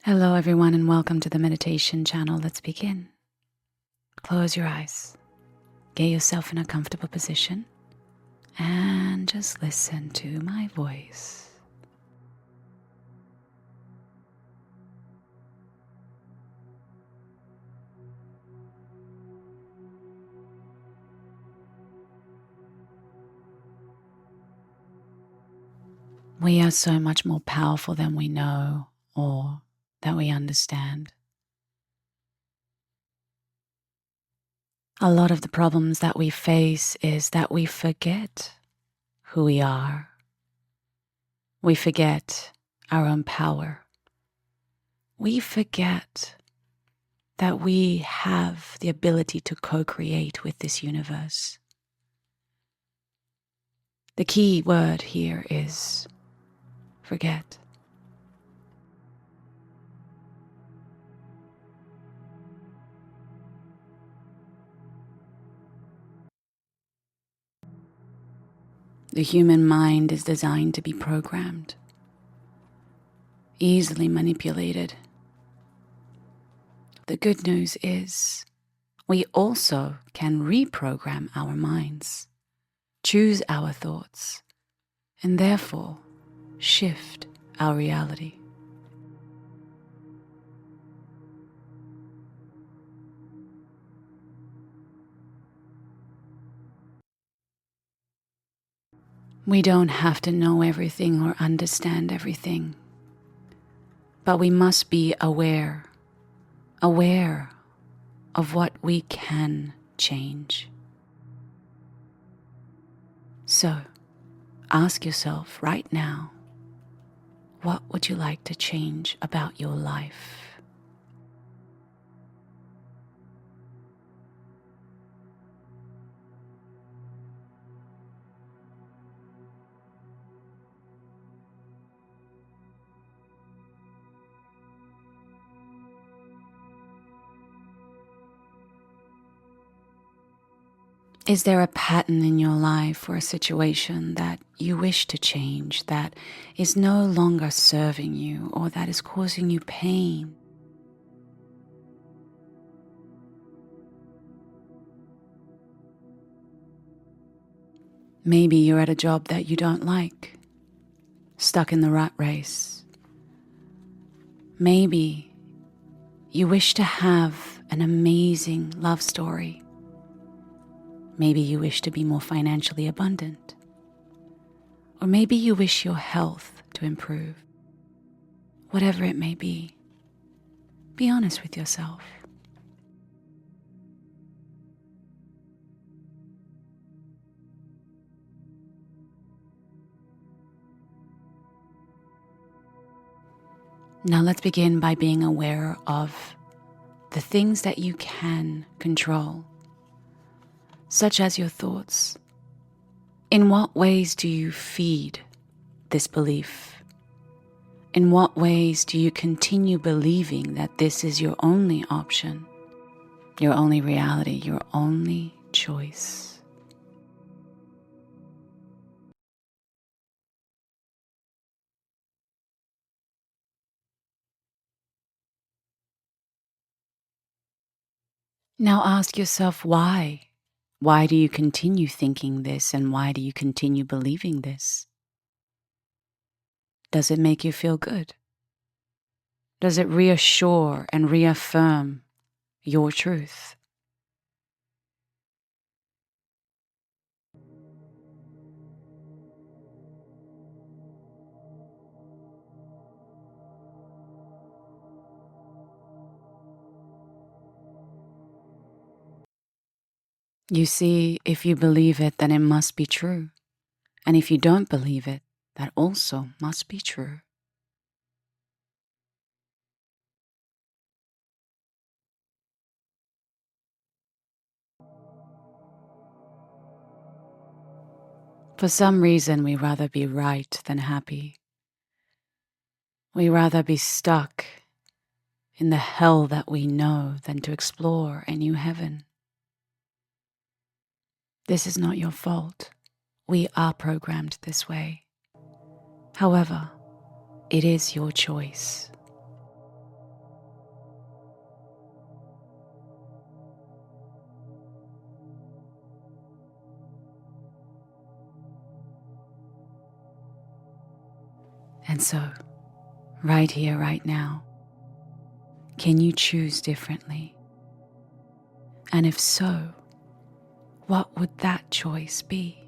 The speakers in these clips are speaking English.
Hello everyone and welcome to the meditation channel. Let's begin. Close your eyes. Get yourself in a comfortable position and just listen to my voice. We are so much more powerful than we know or that we understand. A lot of the problems that we face is that we forget who we are. We forget our own power. We forget that we have the ability to co-create with this universe. The key word here is forget. The human mind is designed to be programmed, easily manipulated. The good news is we also can reprogram our minds, choose our thoughts, and therefore shift our reality. We don't have to know everything or understand everything, but we must be aware of what we can change. So, ask yourself right now, what would you like to change about your life? Is there a pattern in your life or a situation that you wish to change that is no longer serving you or that is causing you pain? Maybe you're at a job that you don't like, stuck in the rat race. Maybe you wish to have an amazing love story. Maybe you wish to be more financially abundant. Or maybe you wish your health to improve. Whatever it may be honest with yourself. Now let's begin by being aware of the things that you can control, such as your thoughts. In what ways do you feed this belief? In what ways do you continue believing that this is your only option, your only reality, your only choice? Now ask yourself why. Why do you continue thinking this and why do you continue believing this? Does it make you feel good? Does it reassure and reaffirm your truth? You see, if you believe it, then it must be true. And if you don't believe it, that also must be true. For some reason, we rather be right than happy. We rather be stuck in the hell that we know than to explore a new heaven. This is not your fault. We are programmed this way. However, it is your choice. And so, right here, right now, can you choose differently? And if so, what would that choice be?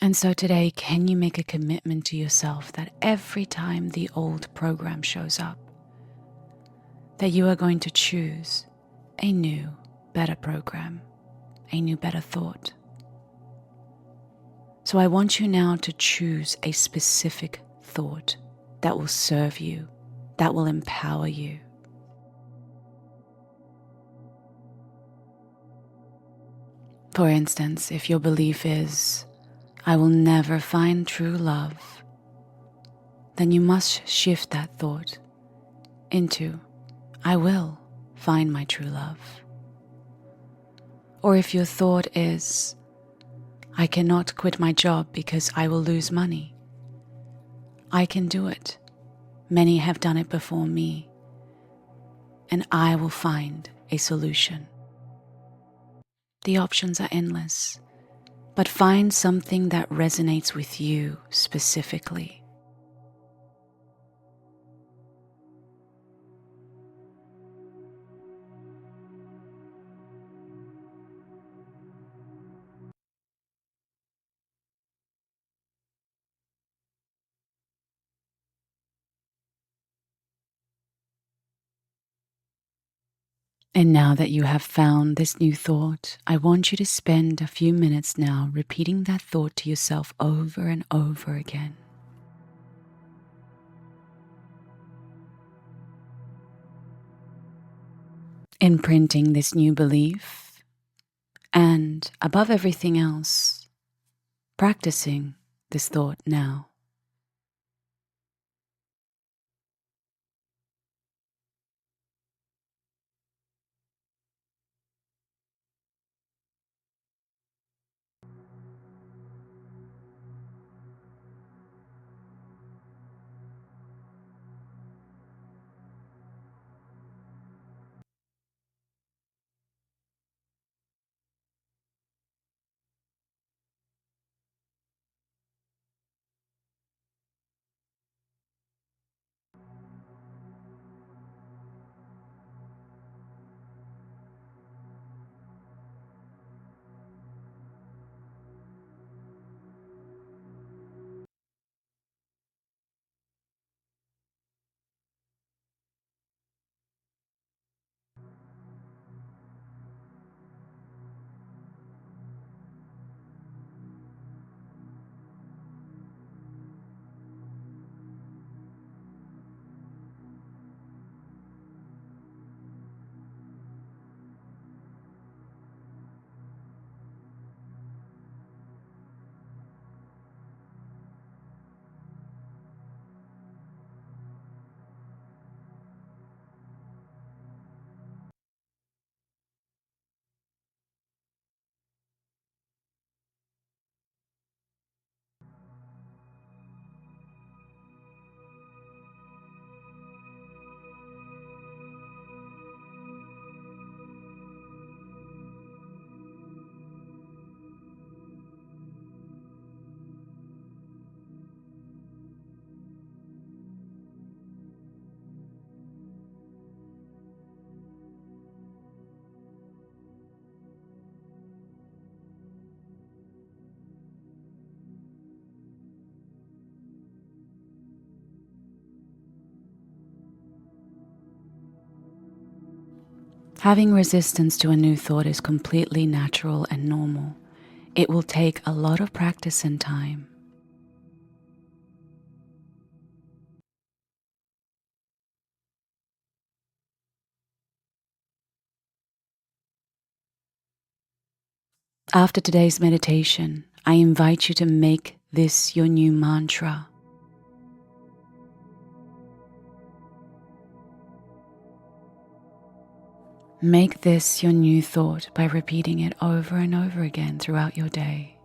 And so today, can you make a commitment to yourself that every time the old program shows up, that you are going to choose a new, better program, a new, better thought? So I want you now to choose a specific thought that will serve you, that will empower you. For instance, if your belief is, I will never find true love, then you must shift that thought into, I will find my true love. Or if your thought is, I cannot quit my job because I will lose money, I can do it. Many have done it before me, and I will find a solution. The options are endless, but find something that resonates with you specifically. And now that you have found this new thought, I want you to spend a few minutes now repeating that thought to yourself over and over again. Imprinting this new belief, and above everything else, practicing this thought now. Having resistance to a new thought is completely natural and normal. It will take a lot of practice and time. After today's meditation, I invite you to make this your new mantra. Make this your new thought by repeating it over and over again throughout your day.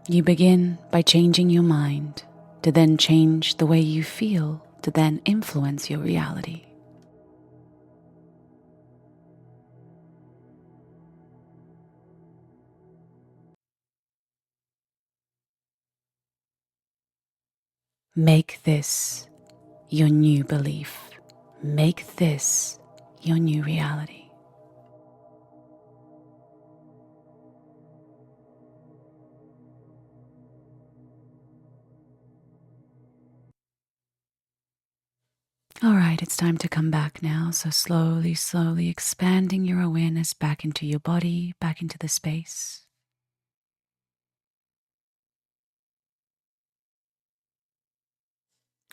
You begin by changing your mind to then change the way you feel to then influence your reality. Make this your new belief. Make this your new reality. All right, it's time to come back now. So slowly, slowly expanding your awareness back into your body, back into the space.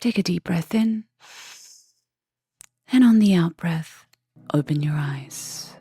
Take a deep breath in. And on the out breath, open your eyes.